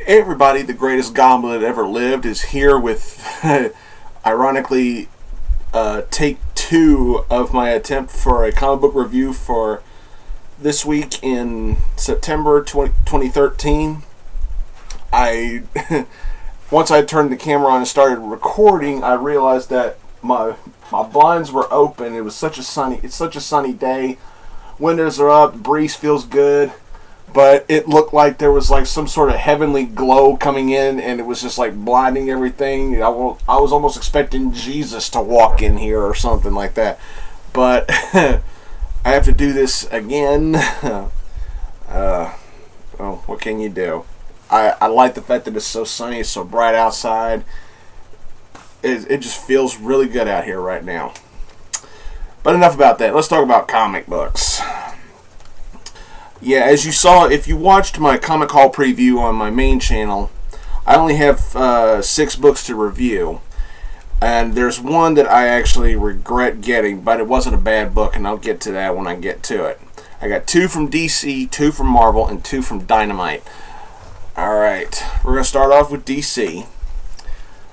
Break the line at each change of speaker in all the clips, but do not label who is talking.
Hey everybody, the greatest goblin that ever lived is here with, ironically, take 2 of my attempt for a comic book review for this week in September 2013. Once I turned the camera on and started recording, I realized that my blinds were open. It's such a sunny day. Windows are up, breeze feels good. But it looked like there was like some sort of heavenly glow coming in, and it was just like blinding everything. I was almost expecting Jesus to walk in here or something like that. But I have to do this again. Well, what can you do? I like the fact that it's so sunny, it's so bright outside. It just feels really good out here right now. But enough about that. Let's talk about comic books. Yeah, as you saw, if you watched my comic haul preview on my main channel, I only have 6 books to review. And there's one that I actually regret getting, but it wasn't a bad book, and I'll get to that when I get to it. I got 2 from DC, 2 from Marvel, and 2 from Dynamite. Alright, we're going to start off with DC.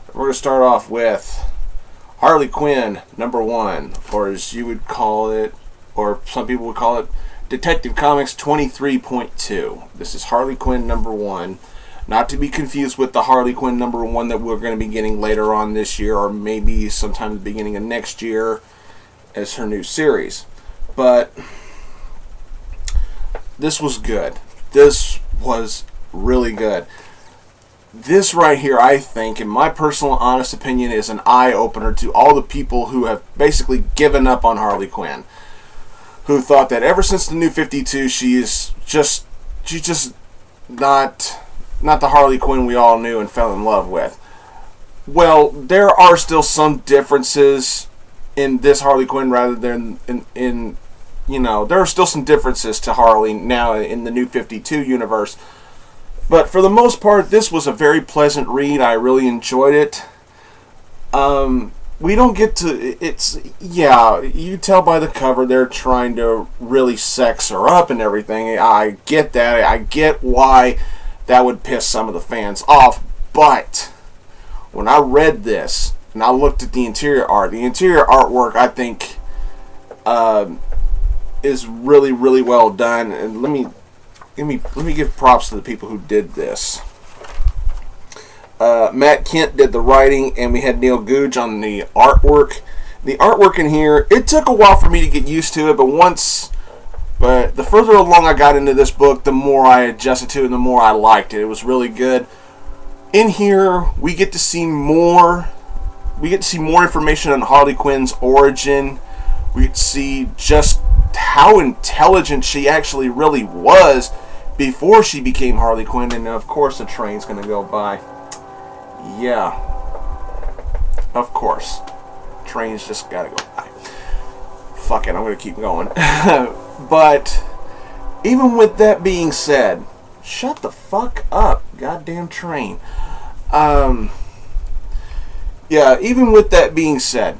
We're going to start off with Harley Quinn, #1, or as you would call it, or some people would call it, Detective Comics 23.2. This is Harley Quinn #1. Not to be confused with the Harley Quinn #1 that we're going to be getting later on this year, or maybe sometime at the beginning of next year as her new series. But this was good. This was really good. This right here, I think, in my personal honest opinion, is an eye-opener to all the people who have basically given up on Harley Quinn. Who thought that ever since the New 52, she's just not the Harley Quinn we all knew and fell in love with. Well, there are still some differences in this Harley Quinn rather than in there are still some differences to Harley now in the New 52 universe. But for the most part, this was a very pleasant read. I really enjoyed it. We don't get to, you tell by the cover they're trying to really sex her up and everything. I get that. I get why that would piss some of the fans off. But when I read this and I looked at the interior artwork, I think is really, really well done. And let me give props to the people who did this. Matt Kent did the writing, and we had Neil Googe on the artwork. The artwork in here, it took a while for me to get used to it, but the further along I got into this book, the more I adjusted to it and the more I liked it. It was really good. In here, we get to see more information on Harley Quinn's origin. We get to see just how intelligent she actually really was before she became Harley Quinn, and of course the train's going to go by. Yeah, of course. Trains just gotta go by. Fuck it, I'm gonna keep going. But even with that being said, shut the fuck up, goddamn train. Yeah, even with that being said,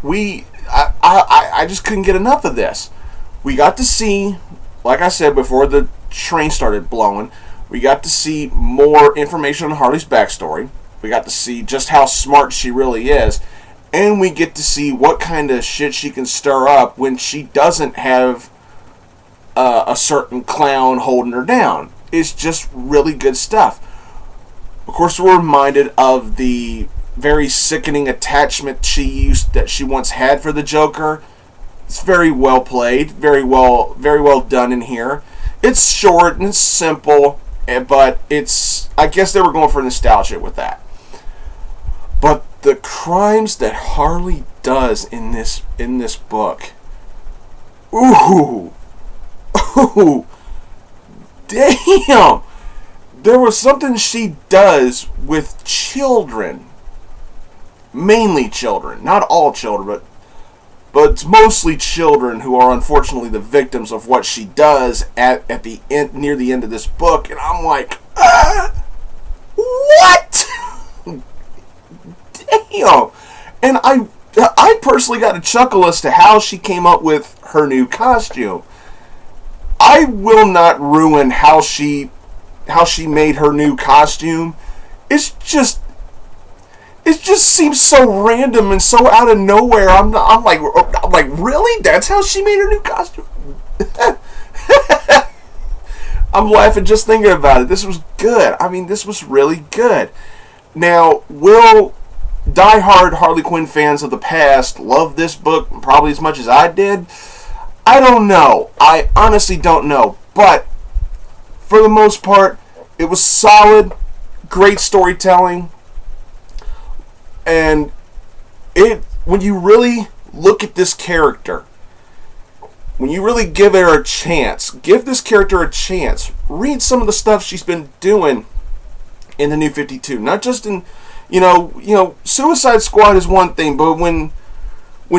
I just couldn't get enough of this. We got to see, like I said before the train started blowing, we got to see more information on Harley's backstory. We got to see just how smart she really is. and we get to see what kind of shit she can stir up when she doesn't have a certain clown holding her down. It's just really good stuff. Of course, we're reminded of the very sickening attachment that she once had for the Joker. It's very well played, very well done in here. It's short and it's simple, but I guess they were going for nostalgia with that. But the crimes that Harley does in this book, ooh, damn! There was something she does with children, mainly children, not all children, but it's mostly children who are unfortunately the victims of what she does at the end, near the end of this book, and I'm like, what? Damn! And I personally got a chuckle as to how she came up with her new costume. I will not ruin how she made her new costume. It just seems so random and so out of nowhere. I'm like, really? That's how she made her new costume? I'm laughing just thinking about it. This was good. I mean, this was really good. Now, will diehard Harley Quinn fans of the past love this book probably as much as I did? I don't know. I honestly don't know. But for the most part, it was solid, great storytelling, and when you really look at this character, when you really give this character a chance, read some of the stuff she's been doing in the New 52. Not just in, Suicide Squad is one thing, but when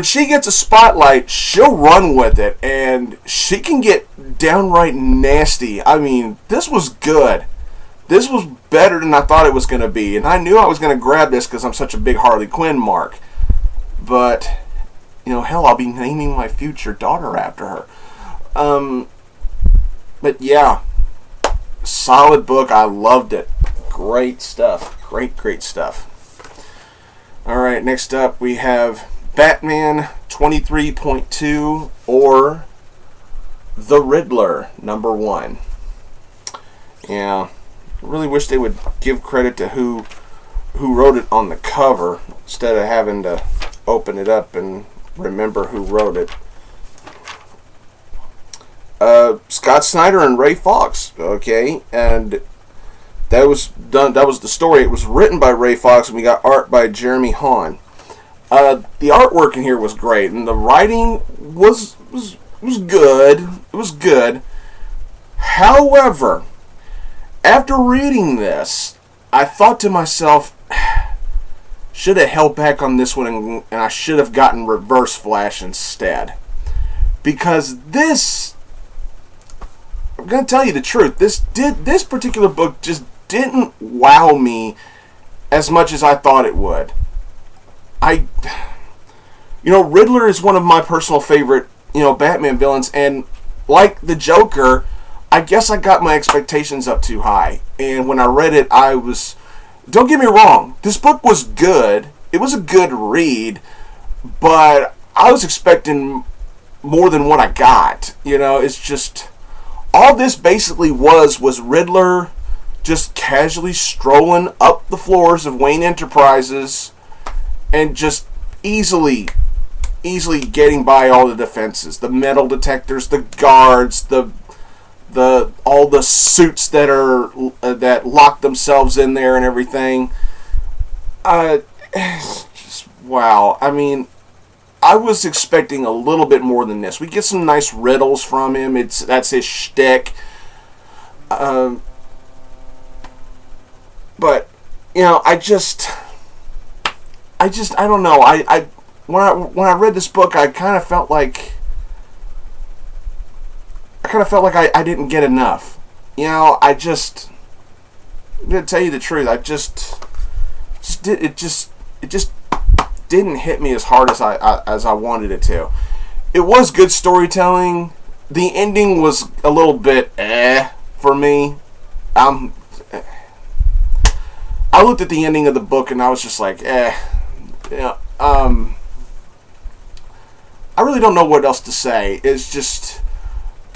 she gets a spotlight, she'll run with it, and she can get downright nasty. I mean, this was good. This was better than I thought it was going to be, and I knew I was going to grab this because I'm such a big Harley Quinn mark. But, hell, I'll be naming my future daughter after her. But yeah, solid book. I loved it. Great stuff. Great stuff. Alright, next up we have Batman 23.2 or The Riddler #1. Yeah, I really wish they would give credit to who wrote it on the cover instead of having to open it up and remember who wrote it. Scott Snyder and Ray Fawkes, okay, and that was the story. It was written by Ray Fawkes, and we got art by Jeremy Hahn. The artwork in here was great, and the writing was good. It was good. However, after reading this, I thought to myself, should have held back on this one, and I should have gotten Reverse Flash instead. Because this, I'm going to tell you the truth, this particular book just didn't wow me as much as I thought it would. Riddler is one of my personal favorite, Batman villains, and like the Joker, I guess I got my expectations up too high. And when I read it, don't get me wrong, this book was good. It was a good read, but I was expecting more than what I got. It's just, all this basically was Riddler just casually strolling up the floors of Wayne Enterprises and just easily getting by all the defenses, the metal detectors, the guards, all the suits that lock themselves in there and everything. Just wow. I mean, I was expecting a little bit more than this. We get some nice riddles from him. That's his shtick. But I don't know. When I read this book, I kind of felt like I didn't get enough. I'm gonna tell you the truth. It just didn't hit me as hard as I wanted it to. It was good storytelling. The ending was a little bit for me. I looked at the ending of the book and I was just like, I really don't know what else to say. It's just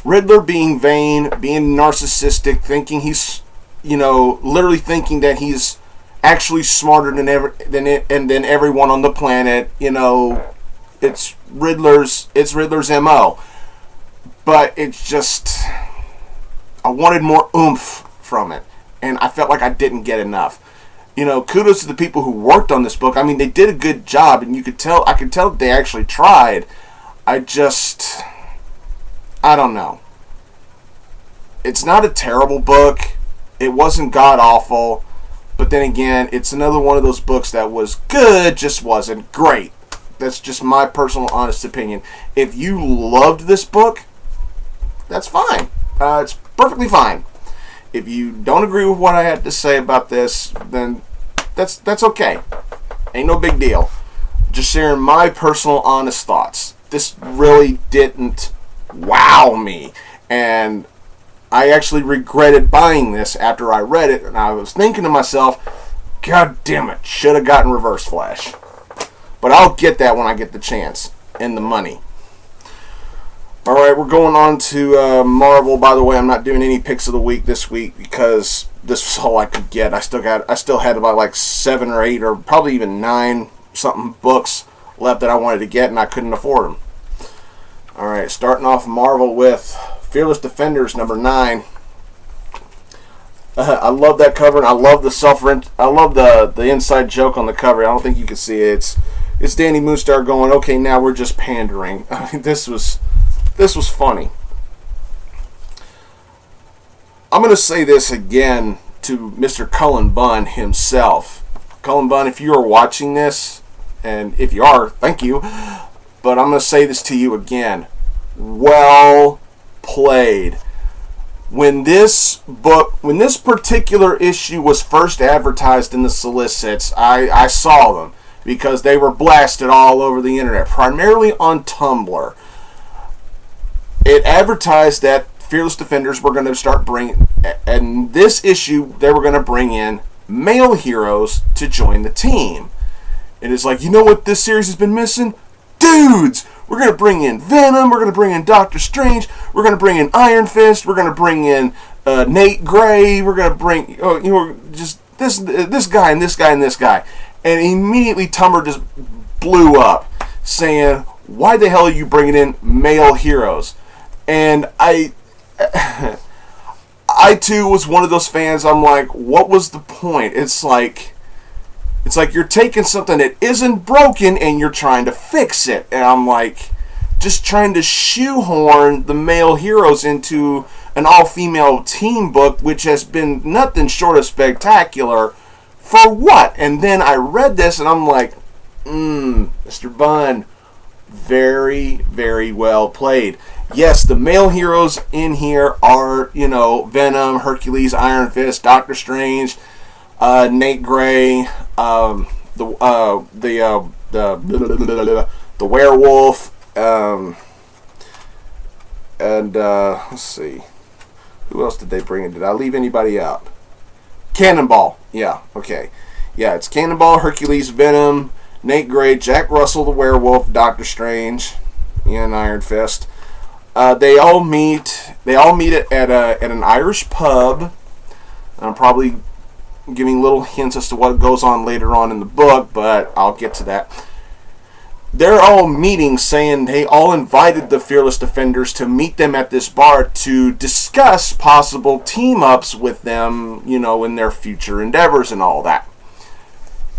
Riddler being vain, being narcissistic, thinking he's, literally thinking that he's actually smarter than everyone on the planet. It's Riddler's MO. But it's just, I wanted more oomph from it, and I felt like I didn't get enough. Kudos to the people who worked on this book. I mean, they did a good job, and I could tell that they actually tried. I don't know. It's not a terrible book. It wasn't god-awful. But then again, it's another one of those books that was good, just wasn't great. That's just my personal, honest opinion. If you loved this book, that's fine. It's perfectly fine. If you don't agree with what I had to say about this, then that's okay. Ain't no big deal. Just sharing my personal, honest thoughts. This really didn't wow me. And I actually regretted buying this after I read it. And I was thinking to myself, God damn it, should have gotten Reverse Flash. But I'll get that when I get the chance and the money. Alright, we're going on to Marvel. By the way, I'm not doing any picks of the week this week because this was all I could get. I still had about like 7 or 8 or probably even 9 something books left that I wanted to get, and I couldn't afford them. Alright, starting off Marvel with Fearless Defenders number 9. I love that cover, and I love the inside joke on the cover. I don't think you can see it. It's Danny Moonstar going, okay, now we're just pandering. I mean, this was funny. I'm going to say this again to Mr. Cullen Bunn himself. Cullen Bunn, if you are watching this, and if you are, thank you, but I'm going to say this to you again. Well played. When this particular issue was first advertised in the solicits, I saw them because they were blasted all over the internet, primarily on Tumblr. It advertised that Fearless Defenders were going to start bringing, and this issue, they were going to bring in male heroes to join the team. And it's like, you know what this series has been missing? Dudes! We're going to bring in Venom, we're going to bring in Doctor Strange, we're going to bring in Iron Fist, we're going to bring in Nate Gray, we're going to bring, just this guy and this guy and this guy. And immediately Tumblr just blew up, saying, why the hell are you bringing in male heroes? And I too was one of those fans. I'm like, what was the point? It's like you're taking something that isn't broken and you're trying to fix it. And I'm like, just trying to shoehorn the male heroes into an all-female team book, which has been nothing short of spectacular. For what? And then I read this and I'm like, Mr. Bunn, very, very well played. Yes, the male heroes in here are, Venom, Hercules, Iron Fist, Doctor Strange, Nate Gray, the werewolf, and let's see, who else did they bring in? Did I leave anybody out? Cannonball, yeah, okay, yeah, it's Cannonball, Hercules, Venom, Nate Gray, Jack Russell, the werewolf, Doctor Strange, and Iron Fist. They all meet at an Irish pub. I'm probably giving little hints as to what goes on later on in the book, but I'll get to that. They're all meeting, saying they all invited the Fearless Defenders to meet them at this bar to discuss possible team-ups with them, in their future endeavors and all that.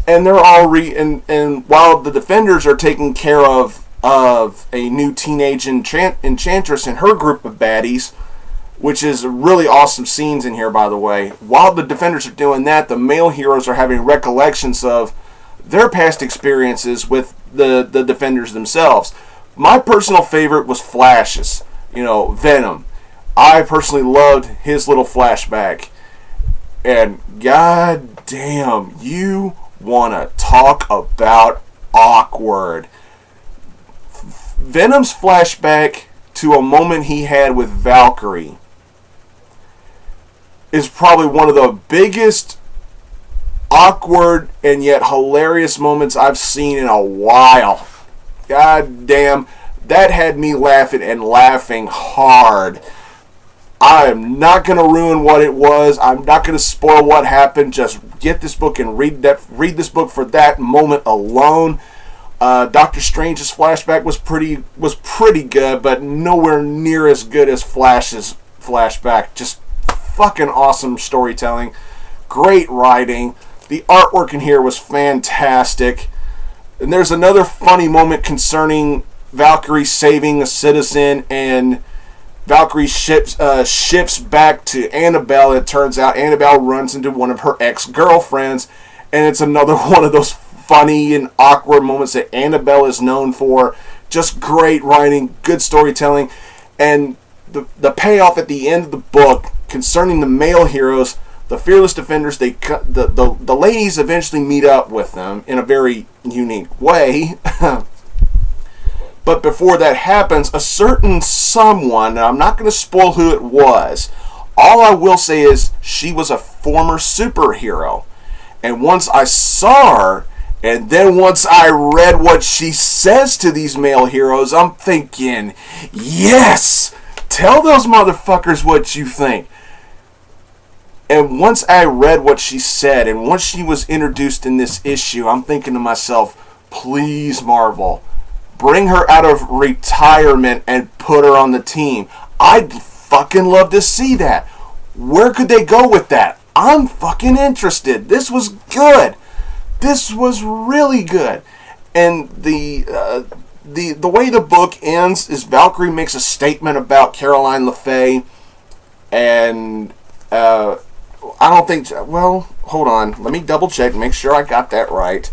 And they're all and while the Defenders are taking care of a new teenage enchantress and her group of baddies, which is really awesome scenes in here, by the way. While the Defenders are doing that, the male heroes are having recollections of their past experiences with the Defenders themselves. My personal favorite was Flash's, Venom. I personally loved his little flashback. And god damn, you want to talk about awkward. Venom's flashback to a moment he had with Valkyrie is probably one of the biggest awkward and yet hilarious moments I've seen in a while. God damn, that had me laughing and laughing hard. I am not going to ruin what it was. I'm not going to spoil what happened. Just get this book and read this book for that moment alone. Doctor Strange's flashback was pretty good, but nowhere near as good as Flash's flashback. Just fucking awesome storytelling. Great writing. The artwork in here was fantastic. And there's another funny moment concerning Valkyrie saving a citizen, and Valkyrie shifts back to Annabelle. It turns out Annabelle runs into one of her ex-girlfriends, and it's another one of those funny and awkward moments that Annabelle is known for. Just great writing, good storytelling, and the payoff at the end of the book concerning the male heroes, the Fearless Defenders. The ladies eventually meet up with them in a very unique way. But before that happens, a certain someone, and I'm not going to spoil who it was, all I will say is she was a former superhero. And once I saw her, and then once I read what she says to these male heroes, I'm thinking, yes! Tell those motherfuckers what you think. And once I read what she said, and once she was introduced in this issue, I'm thinking to myself, please, Marvel, bring her out of retirement and put her on the team. I'd fucking love to see that. Where could they go with that? I'm fucking interested. This was good. This was really good. And the way the book ends is Valkyrie makes a statement about Caroline LeFay, and I don't think... Well, hold on. Let me double check, make sure I got that right.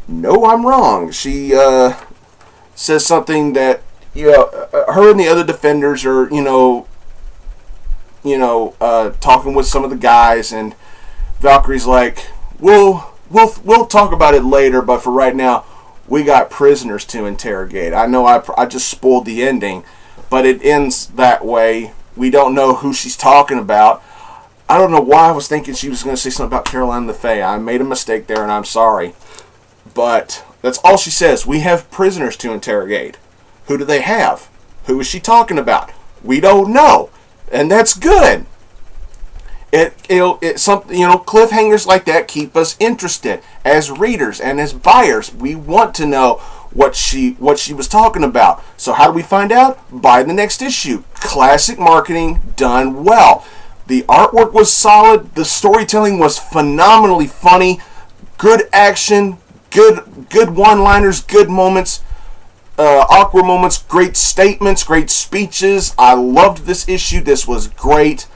No, I'm wrong. She says something that, her and the other defenders are, talking with some of the guys, and Valkyrie's like, we'll talk about it later, but for right now, we got prisoners to interrogate. I know I just spoiled the ending, but it ends that way. We don't know who she's talking about. I don't know why I was thinking she was going to say something about Caroline LeFay. I made a mistake there, and I'm sorry. But that's all she says. We have prisoners to interrogate. Who do they have? Who is she talking about? We don't know. And that's good. Cliffhangers like that keep us interested as readers and as buyers. We want to know what she was talking about. So how do we find out? Buy the next issue. Classic marketing done well. The artwork was solid. The storytelling was phenomenally funny. Good action. Good one-liners. Good moments. Awkward moments. Great statements. Great speeches. I loved this issue. This was great.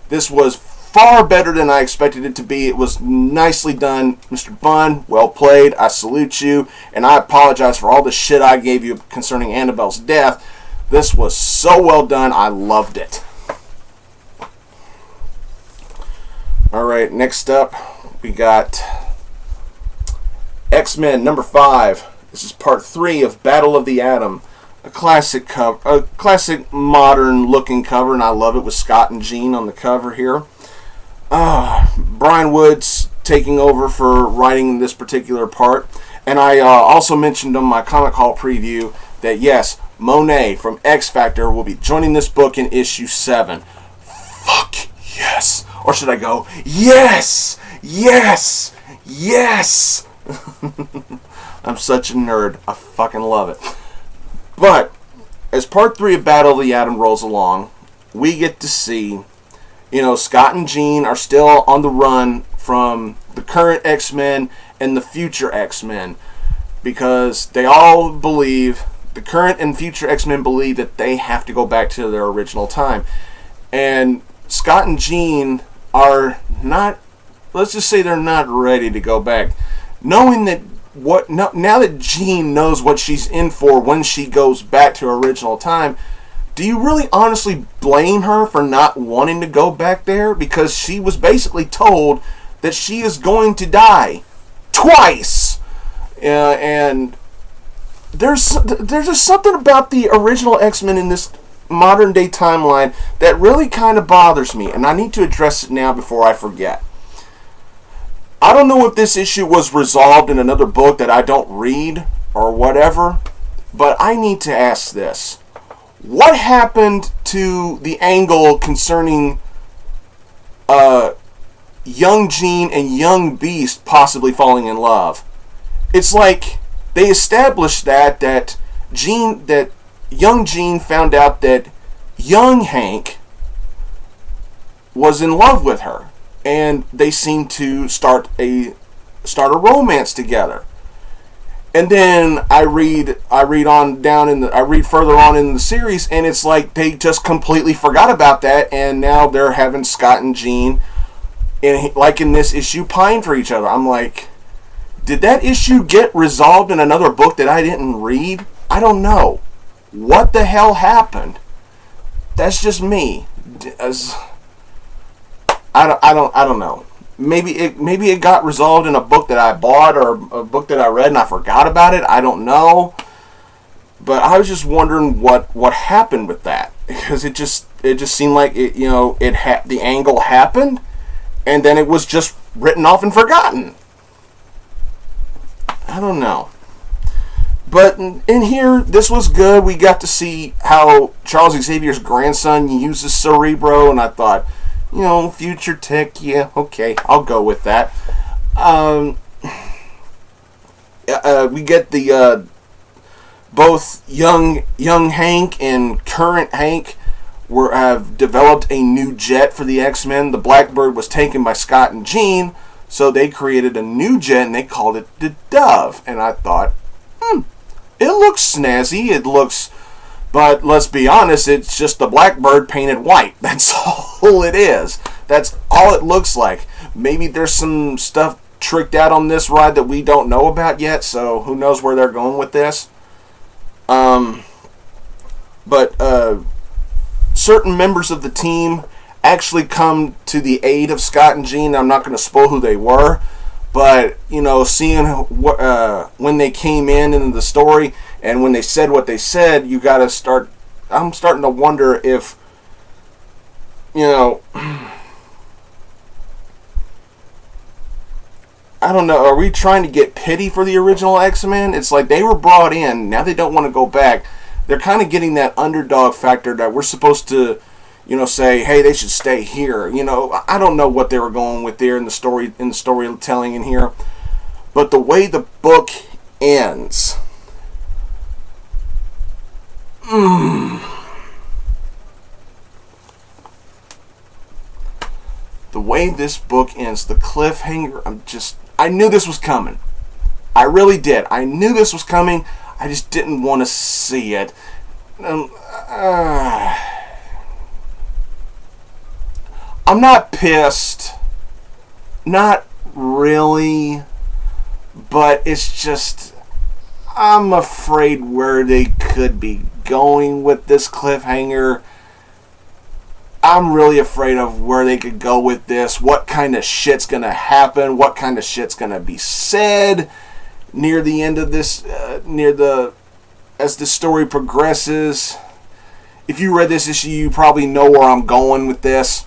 This was far better than I expected it to be. It was nicely done. Mr. Bunn, well played. I salute you. And I apologize for all the shit I gave you concerning Annabelle's death. This was so well done. I loved it. Alright, next up we got X-Men number 5. This is part 3 of Battle of the Atom. A classic cover, a classic modern looking cover, and I love it with Scott and Jean on the cover here. Brian Wood's taking over for writing this particular part. And I also mentioned on my Comic Hall preview that yes, Monet from X Factor will be joining this book in issue 7. Fuck yes! Or should I go, yes! Yes! Yes! I'm such a nerd. I fucking love it. But, as part 3 of Battle of the Atom rolls along, we get to see, Scott and Jean are still on the run from the current X-Men and the future X-Men, because they all believe, the current and future X-Men believe that they have to go back to their original time. And Scott and Jean are not, let's just say they're not ready to go back. Knowing that now that Jean knows what she's in for when she goes back to her original time, do you really honestly blame her for not wanting to go back there? Because she was basically told that she is going to die twice. And there's just something about the original X-Men in this modern day timeline that really kind of bothers me, and I need to address it now before I forget. I don't know if this issue was resolved in another book that I don't read or whatever, but I need to ask this. What happened to the angle concerning young Jean and young Beast possibly falling in love? It's like they established that young Jean found out that young Hank was in love with her, and they seemed to start a romance together. And then I read further on in the series, and it's like they just completely forgot about that, and now they're having Scott and Jean, and like in this issue, pine for each other. I'm like, did that issue get resolved in another book that I didn't read? I don't know. What the hell happened? That's just me. I don't know. Maybe it got resolved in a book that I bought or a book that I read and I forgot about it. I don't know. But I was just wondering what happened with that, because it just seemed like the angle happened and then it was just written off and forgotten. I don't know. But in here, this was good. We got to see how Charles Xavier's grandson uses Cerebro, and I thought, future tech, yeah, okay, I'll go with that. We get the both young Hank and current Hank have developed a new jet for the X-Men. The Blackbird was taken by Scott and Jean, so they created a new jet and they called it the Dove. And I thought, it looks snazzy. But let's be honest, it's just the Blackbird painted white. That's all it is. That's all it looks like. Maybe there's some stuff tricked out on this ride that we don't know about yet, so who knows where they're going with this. But certain members of the team actually come to the aid of Scott and Jean. I'm not going to spoil who they were, but seeing when they came into the story and when they said what they said, you got to start. I'm starting to wonder if I don't know. Are we trying to get pity for the original X-Men? It's like they were brought in. Now they don't want to go back. They're kind of getting that underdog factor that we're supposed to, say, hey, they should stay here. I don't know what they were going with there in the storytelling in here, but the way the book ends, the way this book ends, the cliffhanger, I knew this was coming. I really did. I knew this was coming. I just didn't want to see it. I'm not pissed. Not really. But it's just, I'm afraid where they could be going with this cliffhanger. I'm really afraid of where they could go with this. What kind of shit's going to happen. What kind of shit's going to be said near the end of this, as the story progresses. If you read this issue, you probably know where I'm going with this.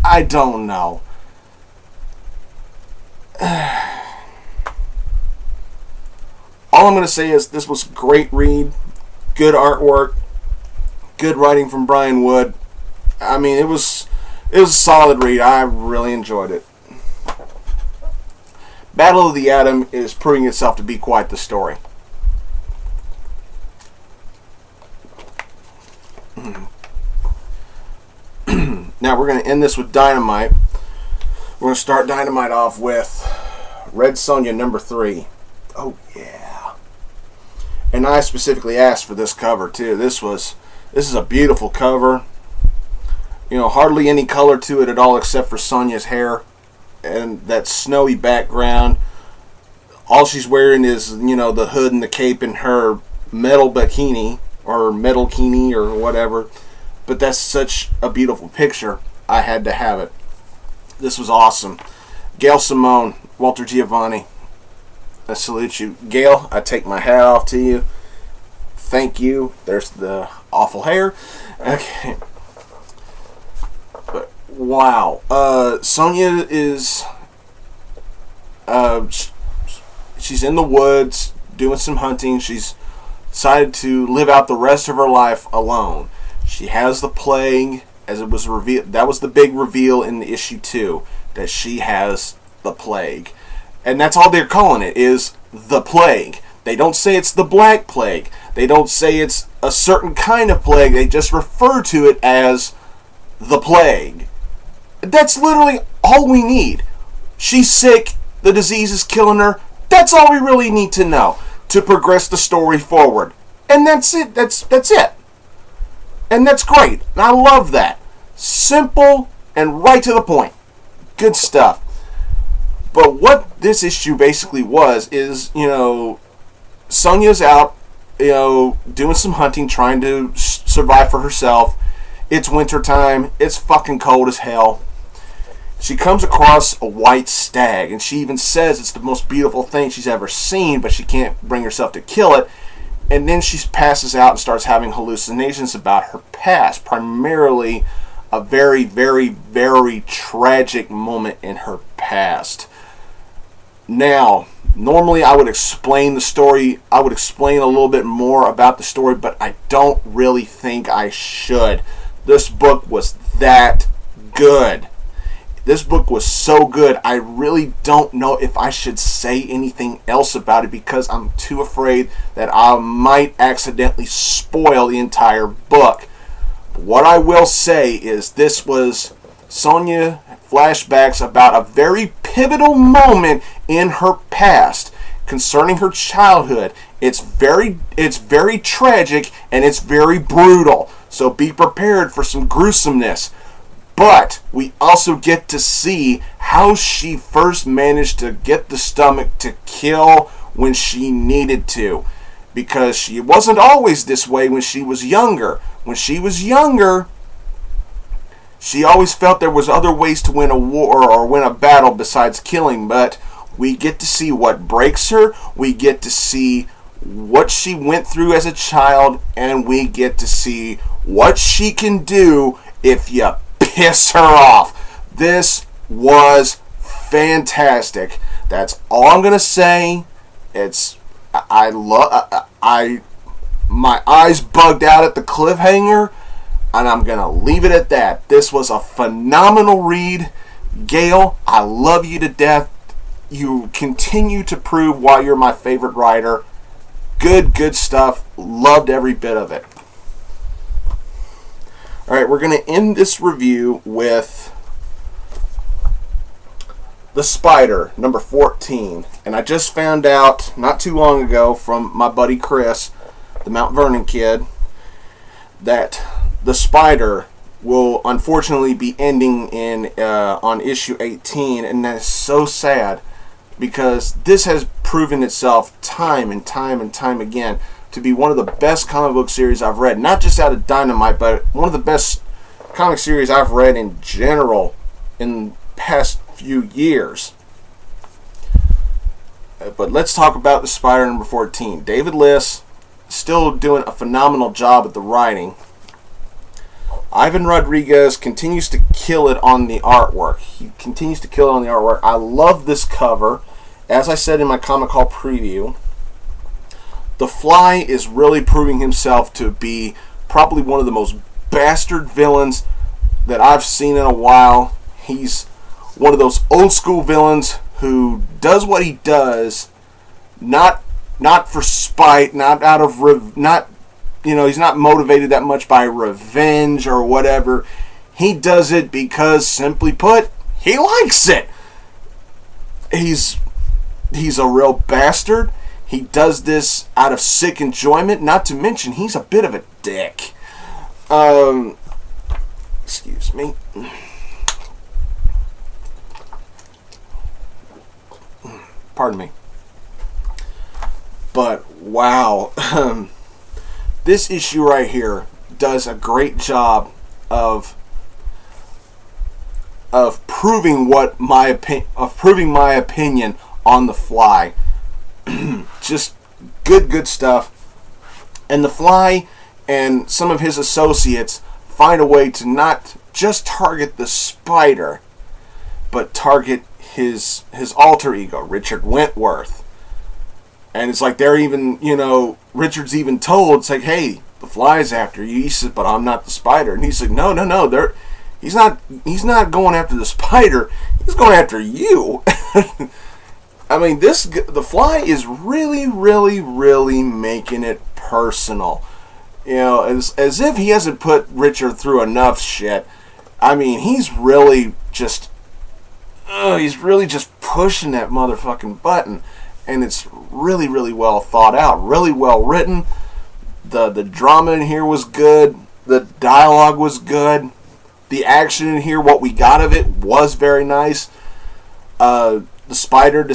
I don't know. All I'm going to say is this was a great read. Good artwork. Good writing from Brian Wood. I mean, it was a solid read. I really enjoyed it. Battle of the Atom is proving itself to be quite the story. Now we're going to end this with Dynamite. We're going to start Dynamite off with Red Sonja number 3. Oh yeah. And I specifically asked for this cover too. This is a beautiful cover. Hardly any color to it at all except for Sonja's hair and that snowy background. All she's wearing is, the hood and the cape and her metal bikini or metal kini or whatever. But that's such a beautiful picture. I had to have it. This was awesome. Gail Simone, Walter Giovanni, I salute you. Gail, I take my hat off to you. Thank you. There's the awful hair. Okay. But, wow. Sonja is... she's in the woods doing some hunting. She's decided to live out the rest of her life alone. She has the plague, as it was revealed. That was the big reveal in the issue 2, that she has the plague. And that's all they're calling it, is the plague. They don't say it's the Black Plague. They don't say it's a certain kind of plague. They just refer to it as the plague. That's literally all we need. She's sick. The disease is killing her. That's all we really need to know to progress the story forward. And that's it. That's it. And that's great. And I love that. Simple and right to the point. Good stuff. But what this issue basically was is, Sonja's out, doing some hunting, trying to survive for herself. It's winter time. It's fucking cold as hell. She comes across a white stag, and she even says it's the most beautiful thing she's ever seen, but she can't bring herself to kill it. And then she passes out and starts having hallucinations about her past, primarily a very, very, very tragic moment in her past. Now, normally I would explain the story. I would explain a little bit more about the story, but I don't really think I should. This book was that good. This book was so good, I really don't know if I should say anything else about it because I'm too afraid that I might accidentally spoil the entire book. But what I will say is this was Sonja flashbacks about a very pivotal moment in her past concerning her childhood. It's very tragic and it's very brutal. So be prepared for some gruesomeness. But we also get to see how she first managed to get the stomach to kill when she needed to. Because she wasn't always this way when she was younger. When she was younger, she always felt there was other ways to win a war or win a battle besides killing. But we get to see what breaks her. We get to see what she went through as a child. And we get to see what she can do if you piss her off. This was fantastic. That's all I'm gonna say. My eyes bugged out at the cliffhanger, and I'm gonna leave it at that. This was a phenomenal read. Gail, I love you to death. You continue to prove why you're my favorite writer. Good stuff. Loved every bit of it. Alright, we're going to end this review with The Spider, number 14. And I just found out not too long ago from my buddy Chris, TheMtVernonKid, that The Spider will unfortunately be ending on issue 18. And that's so sad because this has proven itself time and time and time again to be one of the best comic book series I've read. Not just out of Dynamite, but one of the best comic series I've read in general in the past few years. But let's talk about The Spider number 14. David Liss still doing a phenomenal job at the writing. Ivan Rodriguez continues to kill it on the artwork. I love this cover. As I said in my Comic Hall preview, The Fly is really proving himself to be probably one of the most bastard villains that I've seen in a while. He's one of those old school villains who does what he does, not for spite, he's not motivated that much by revenge or whatever. He does it because, simply put, he likes it. He's a real bastard. He does this out of sick enjoyment. Not to mention, he's a bit of a dick. Excuse me. Pardon me. But, wow. This issue right here does a great job of proving my opinion on The Fly. Just good stuff. And The Fly and some of his associates find a way to not just target the Spider, but target his alter ego, Richard Wentworth. And it's like they're even, Richard's even told, it's like, hey, the Fly's after you. He said, but I'm not the Spider. And he's like, no, he's not going after the Spider. He's going after you. I mean, the Fly is really, really, really making it personal. As if he hasn't put Richard through enough shit. I mean, he's really just pushing that motherfucking button. And it's really, really well thought out, really well written. The drama in here was good. The dialogue was good. The action in here, what we got of it, was very nice. Richard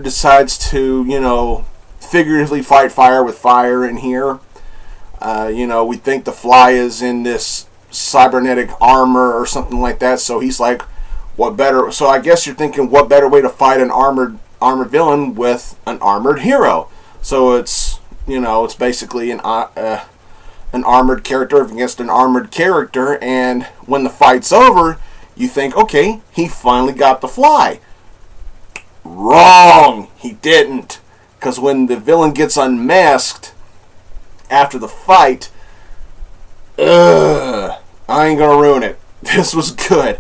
decides to, figuratively fight fire with fire in here. We think the Fly is in this cybernetic armor or something like that. So he's like, what better? So I guess you're thinking, what better way to fight an armored villain with an armored hero? So it's basically an armored character against an armored character, and when the fight's over, you think, okay, he finally got the Fly. Wrong! He didn't. Because when the villain gets unmasked after the fight, I ain't gonna ruin it. This was good.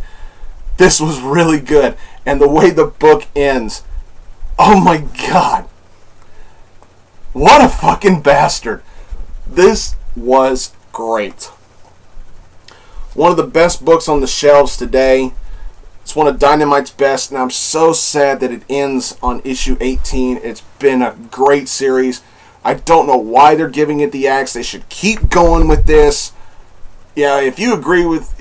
This was really good. And the way the book ends, oh my god. What a fucking bastard. This was great. One of the best books on the shelves today. It's one of Dynamite's best, and I'm so sad that it ends on issue 18. It's been a great series. I don't know why they're giving it the axe. They should keep going with this. Yeah, if you agree with...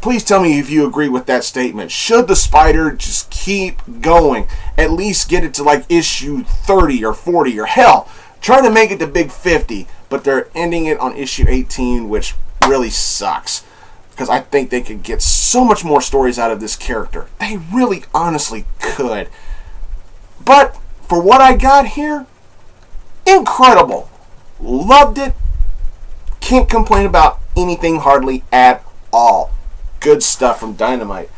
please tell me if you agree with that statement. Should the Spider just keep going? At least get it to like issue 30 or 40 or hell, try to make it to big 50. But they're ending it on issue 18, which really sucks. Because I think they could get so much more stories out of this character. They really honestly could. But for what I got here, incredible. Loved it. Can't complain about anything hardly at all. Good stuff from Dynamite.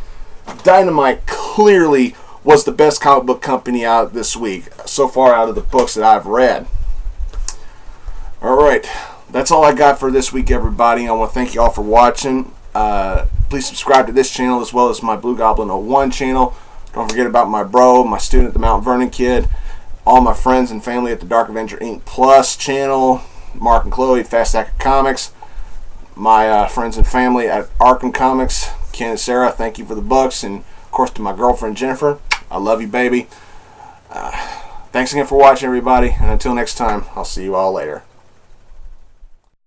Dynamite clearly was the best comic book company out this week, so far out of the books that I've read. Alright, that's all I got for this week, everybody. I want to thank you all for watching. Please subscribe to this channel as well as my Blugoblin01 channel. Don't forget about my bro, my student at TheMtVernonKid, all my friends and family at the Dark Avenger Inc. Plus channel, Mark and Chloe, Fast Stack of Comics, my friends and family at Arkham Comics, Ken and Sarah, thank you for the books, and of course to my girlfriend Jennifer, I love you, baby. Thanks again for watching, everybody, and until next time, I'll see you all later.